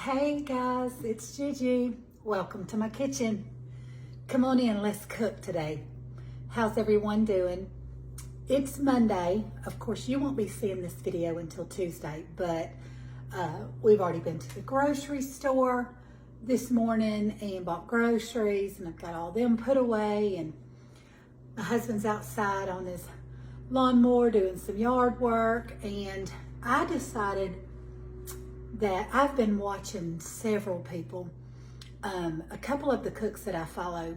Hey guys, it's Gigi. Welcome to my kitchen. Come on in, let's cook today. How's everyone doing? It's Monday. Of course, you won't be seeing this video until Tuesday, but we've already been to the grocery store this morning and bought groceries, and I've got all them put away, and my husband's outside on his lawnmower doing some yard work, and I decided that I've been watching several people, a couple of the cooks that I follow,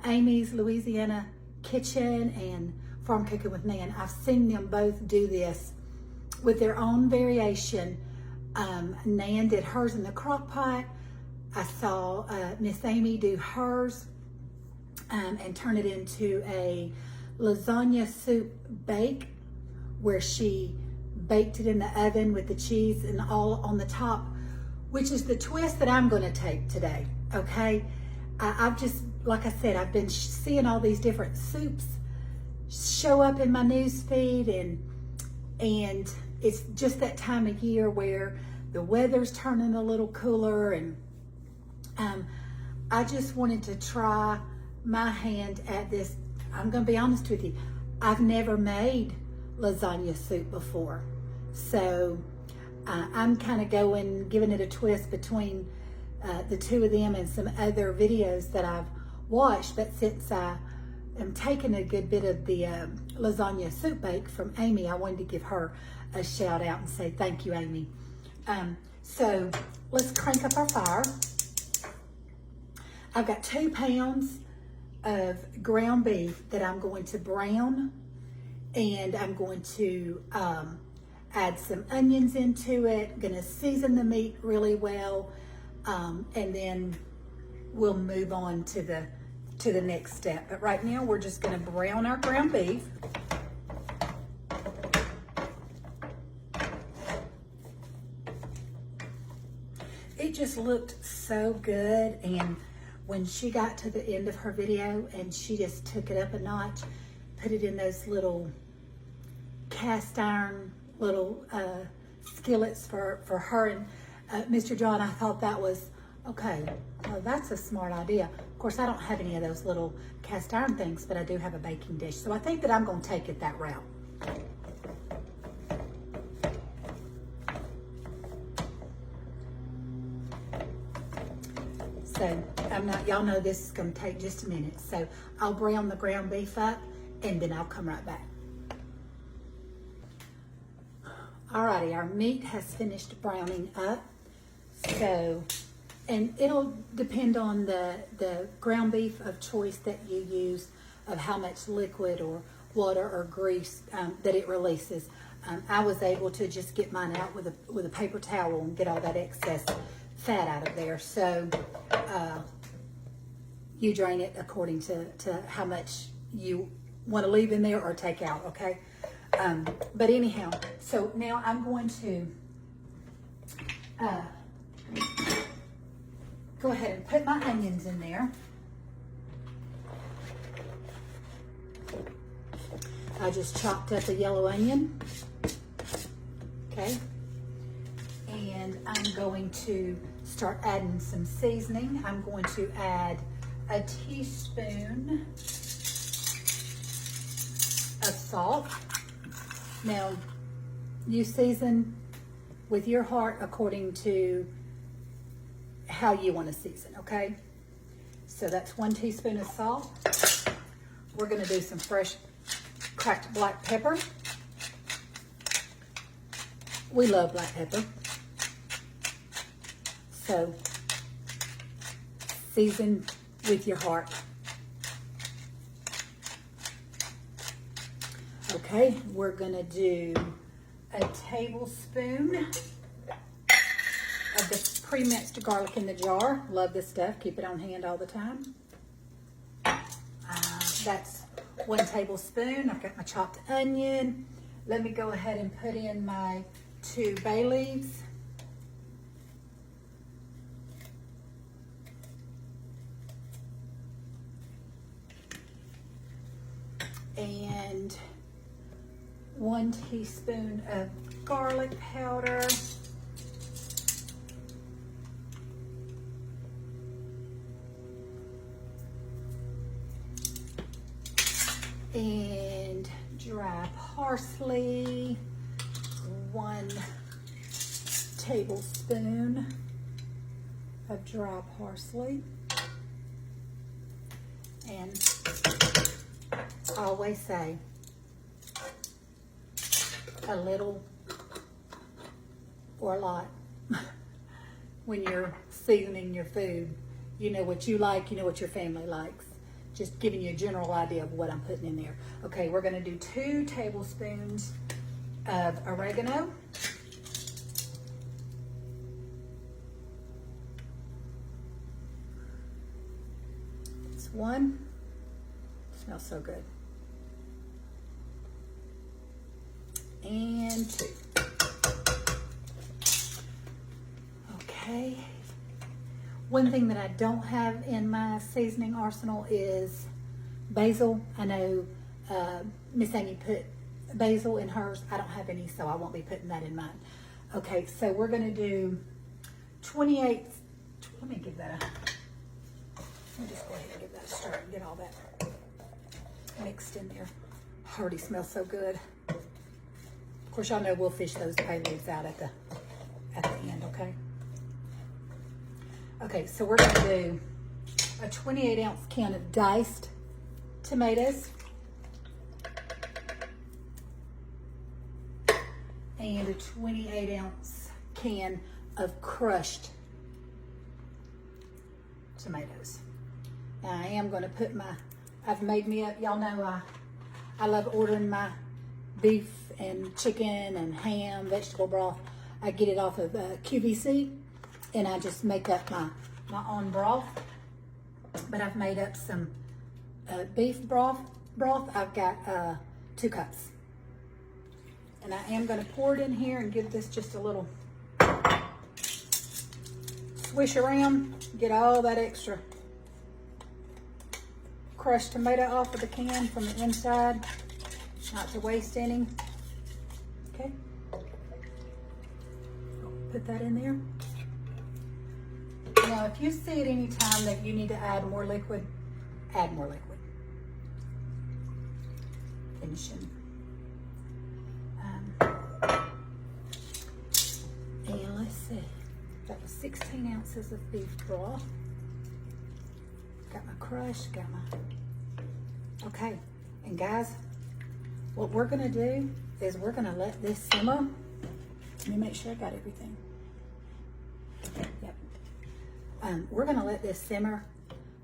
Amy's Louisiana Kitchen and Farm Cooking with Nan. I've seen them both do this with their own variation. Nan did hers in the crock pot. I saw Miss Amy do hers and turn it into a lasagna soup bake, where she baked it in the oven with the cheese and all on the top, which is the twist that I'm going to take today. Okay, I've just, like I said, I've been seeing all these different soups show up in my news feed, and it's just that time of year where the weather's turning a little cooler, and I just wanted to try my hand at this. I'm going to be honest with you, I've never made lasagna soup before. So I'm kind of giving it a twist between the two of them and some other videos that I've watched. But since I am taking a good bit of the lasagna soup bake from Amy, I wanted to give her a shout out and say thank you, Amy. So let's crank up our fire. I've got 2 pounds of ground beef that I'm going to brown, and I'm going to add some onions into it. I'm gonna season the meat really well, and then we'll move on to the next step. But right now we're just gonna brown our ground beef. It just looked so good, and when she got to the end of her video and she just took it up a notch, put it in those little cast iron little skillets for her and Mr. John, I thought that was, okay, well, that's a smart idea. Of course, I don't have any of those little cast iron things, but I do have a baking dish. So I think that I'm going to take it that route. So y'all know this is going to take just a minute. So I'll brown the ground beef up, and then I'll come right back. Alrighty, our meat has finished browning up. So, and it'll depend on the ground beef of choice that you use, of how much liquid or water or grease that it releases. I was able to just get mine out with a paper towel and get all that excess fat out of there. So you drain it according to how much you want to leave in there or take out, okay? But anyhow, so now I'm going to go ahead and put my onions in there. I just chopped up a yellow onion, okay? And I'm going to start adding some seasoning. I'm going to add a teaspoon of salt. Now, you season with your heart according to how you want to season, okay? So that's 1 teaspoon of salt. We're going to do some fresh cracked black pepper. We love black pepper. So, season with your heart. Okay, we're gonna do a tablespoon of the pre-minced garlic in the jar. Love this stuff, keep it on hand all the time. That's 1 tablespoon. I've got my chopped onion. Let me go ahead and put in my 2 bay leaves. And 1 teaspoon of garlic powder. and dry parsley, 1 tablespoon of dry parsley, and I always say a little or a lot when you're seasoning your food. You know what you like, you know what your family likes. Just giving you a general idea of what I'm putting in there. Okay, we're gonna do 2 tablespoons of oregano. It's 1. Smells so good. And 2. Okay. One thing that I don't have in my seasoning arsenal is basil. I know Miss Amy put basil in hers. I don't have any, so I won't be putting that in mine. Okay, so we're gonna do 28, let me give that a, let me just go ahead and give that a stir and get all that mixed in there. Already smells so good. Of course, y'all know we'll fish those bay leaves out at the end, okay? Okay, so we're gonna do a 28-ounce can of diced tomatoes and a 28-ounce can of crushed tomatoes. Now I am gonna put I've made me up, y'all know I love ordering my beef and chicken and ham, vegetable broth. I get it off of QVC. And I just make up my own broth. But I've made up some beef broth. I've got 2 cups. And I am going to pour it in here and give this just a little swish around. Get all that extra crushed tomato off of the can from the inside. Not to waste any. Okay. Put that in there. Now, if you see at any time that you need to add more liquid, add more liquid. Finishing. And let's see. That was 16 ounces of beef broth. Got my crush, got my... Okay, and guys, what we're gonna do is we're gonna let this simmer. Let me make sure I got everything. Yep. We're gonna let this simmer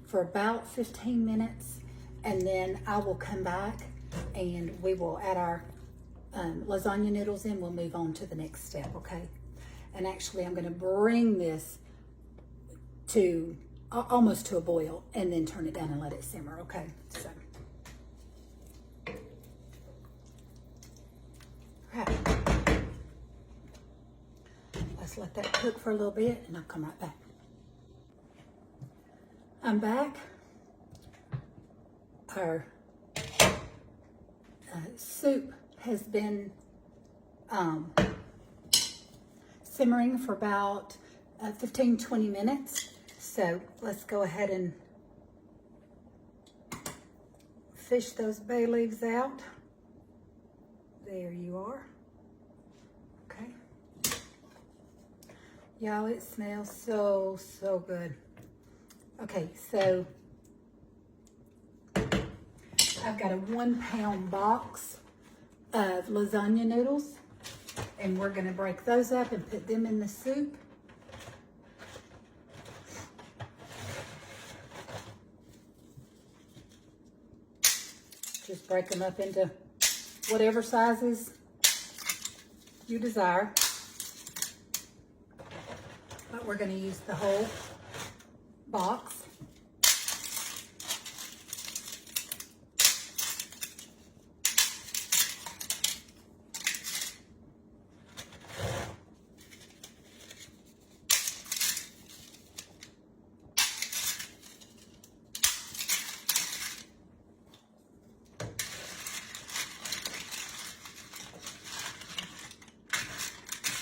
for about 15 minutes, and then I will come back and we will add our lasagna noodles in. We'll move on to the next step, okay? And actually I'm gonna bring this to almost to a boil and then turn it down and let it simmer, okay? So, right. Let's let that cook for a little bit and I'll come right back. I'm back. Our soup has been simmering for about 15-20 minutes. So let's go ahead and fish those bay leaves out. There you are. Okay. Y'all, it smells so, so good. Okay, so I've got a 1-pound box of lasagna noodles, and we're gonna break those up and put them in the soup. Just break them up into whatever sizes you desire. But we're gonna use the whole box.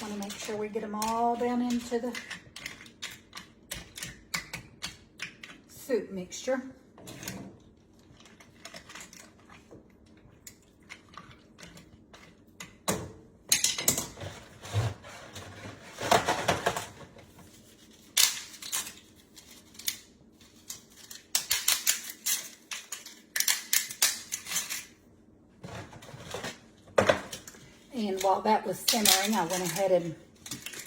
Want to make sure we get them all down into the soup mixture. while that was simmering, I went ahead and,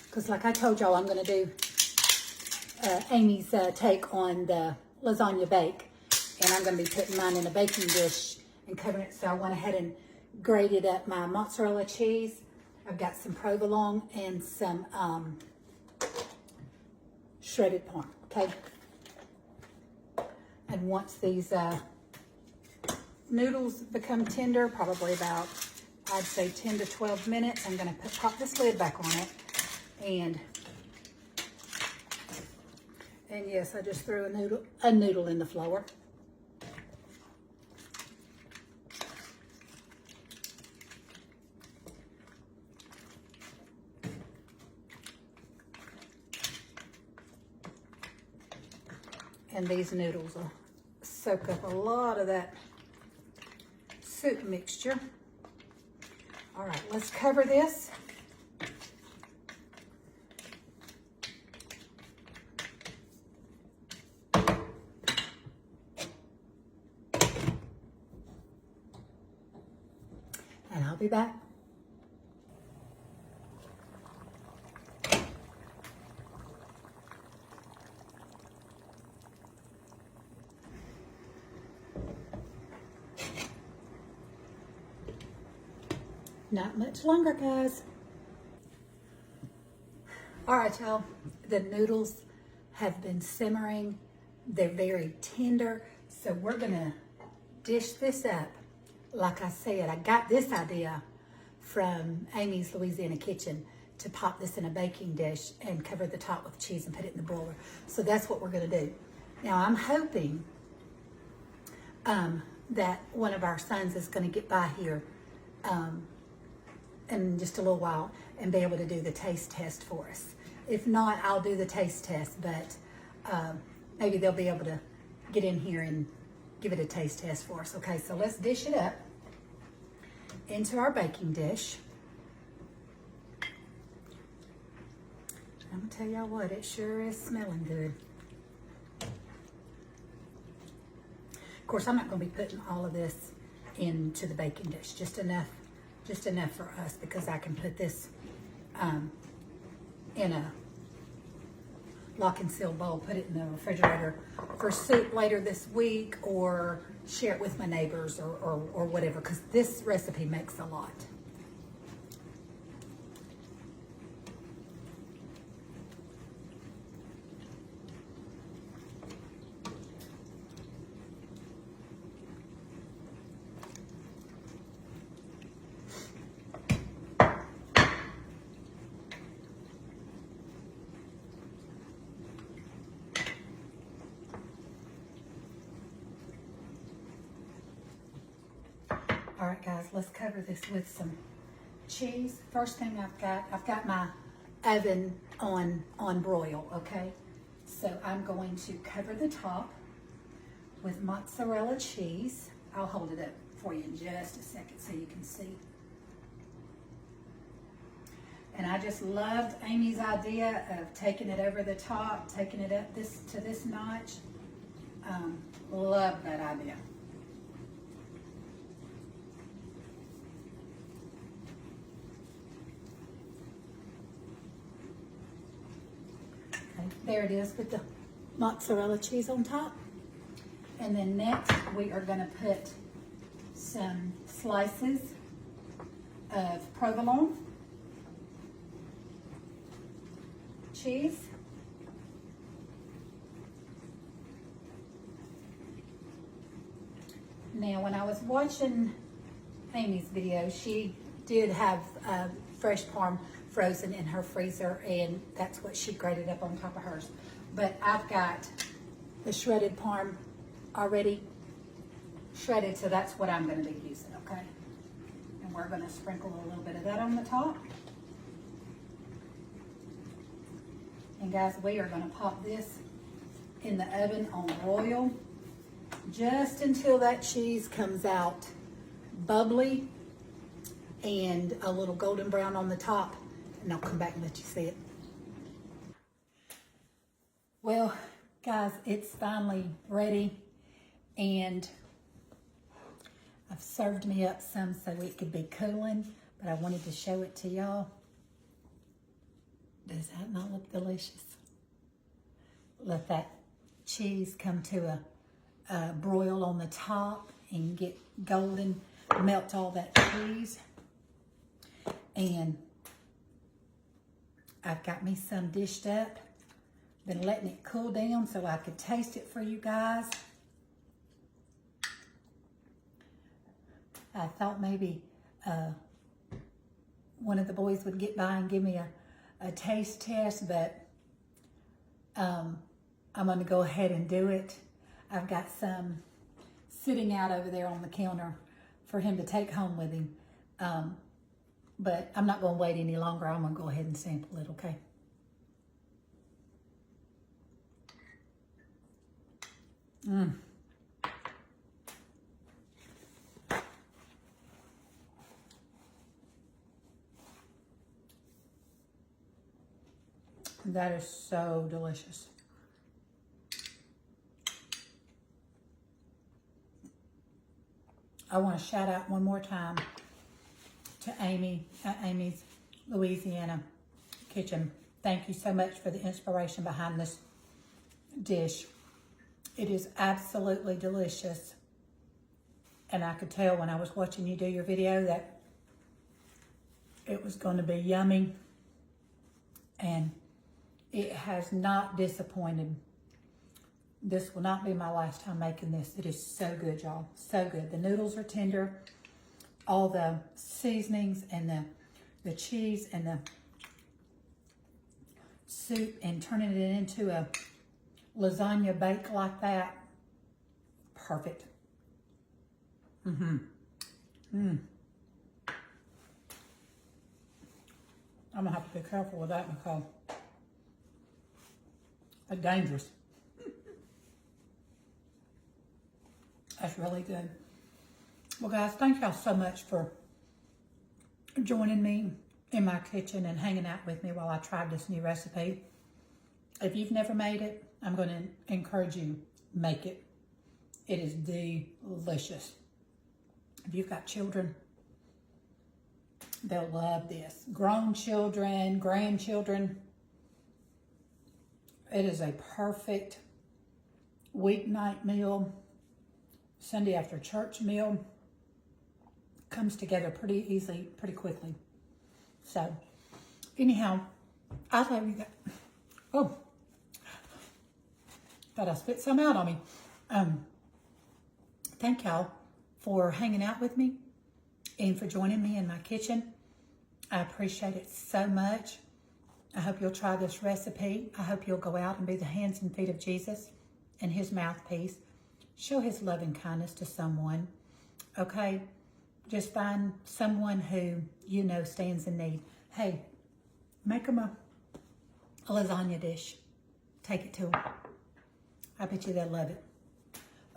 because like I told y'all, I'm going to do Amy's take on the lasagna bake. And I'm going to be putting mine in a baking dish and covering it. So I went ahead and grated up my mozzarella cheese. I've got some provolone and some shredded parm, okay? And once these noodles become tender, probably about, I'd say 10 to 12 minutes, I'm gonna pop this lid back on it. And yes, I just threw a noodle in the flour. And these noodles will soak up a lot of that soup mixture. All right, let's cover this. And I'll be back. Not much longer, guys. All right, y'all. The noodles have been simmering. They're very tender. So we're gonna dish this up. Like I said, I got this idea from Amy's Louisiana Kitchen to pop this in a baking dish and cover the top with cheese and put it in the broiler. So that's what we're gonna do. Now I'm hoping that one of our sons is gonna get by here in just a little while and be able to do the taste test for us. If not, I'll do the taste test, but maybe they'll be able to get in here and give it a taste test for us. Okay, so let's dish it up into our baking dish. I'm gonna tell y'all what, it sure is smelling good. Of course, I'm not gonna be putting all of this into the baking dish, just enough for us, because I can put this in a lock and seal bowl, put it in the refrigerator for soup later this week, or share it with my neighbors or whatever, because this recipe makes a lot. All right, guys, let's cover this with some cheese. First thing I've got my oven on broil, okay? So I'm going to cover the top with mozzarella cheese. I'll hold it up for you in just a second so you can see. And I just loved Amy's idea of taking it over the top, taking it up to this notch. Love that idea. There it is with the mozzarella cheese on top. And then next we are going to put some slices of provolone cheese. Now when I was watching Amy's video, she did have fresh parm frozen in her freezer, and that's what she grated up on top of hers. But I've got the shredded parm already shredded, so that's what I'm going to be using, okay? And we're going to sprinkle a little bit of that on the top. And guys, we are going to pop this in the oven on broil just until that cheese comes out bubbly and a little golden brown on the top. And I'll come back and let you see it. Well, guys, it's finally ready, and I've served me up some so it could be cooling, but I wanted to show it to y'all. Does that not look delicious? Let that cheese come to a broil on the top and get golden, melt all that cheese. And I've got me some dished up. Been letting it cool down so I could taste it for you guys. I thought maybe one of the boys would get by and give me a taste test, but I'm going to go ahead and do it. I've got some sitting out over there on the counter for him to take home with him. But I'm not going to wait any longer. I'm going to go ahead and sample it, okay? That is so delicious. I want to shout out one more time to Amy at Amy's Louisiana Kitchen. Thank you so much for the inspiration behind this dish. It is absolutely delicious. And I could tell when I was watching you do your video that it was going to be yummy. And it has not disappointed. This will not be my last time making this. It is so good, y'all. So good. The noodles are tender. All the seasonings and the cheese and the soup and turning it into a lasagna bake like that. Perfect. I'm gonna have to be careful with that because it's dangerous. That's really good. Well, guys, thank y'all so much for joining me in my kitchen and hanging out with me while I tried this new recipe. If you've never made it, I'm going to encourage you, make it. It is delicious. If you've got children, they'll love this. Grown children, grandchildren. It is a perfect weeknight meal, Sunday after church meal. Comes together pretty easily, pretty quickly. So, anyhow, I love you guys. Oh, thought I spit some out on me. Thank y'all for hanging out with me and for joining me in my kitchen. I appreciate it so much. I hope you'll try this recipe. I hope you'll go out and be the hands and feet of Jesus and his mouthpiece. Show his love and kindness to someone, okay? Just find someone who you know stands in need. Hey, make them a lasagna dish. Take it to them. I bet you they'll love it.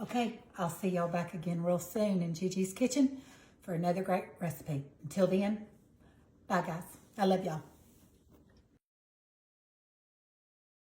Okay, I'll see y'all back again real soon in Gigi's kitchen for another great recipe. Until then, bye guys. I love y'all.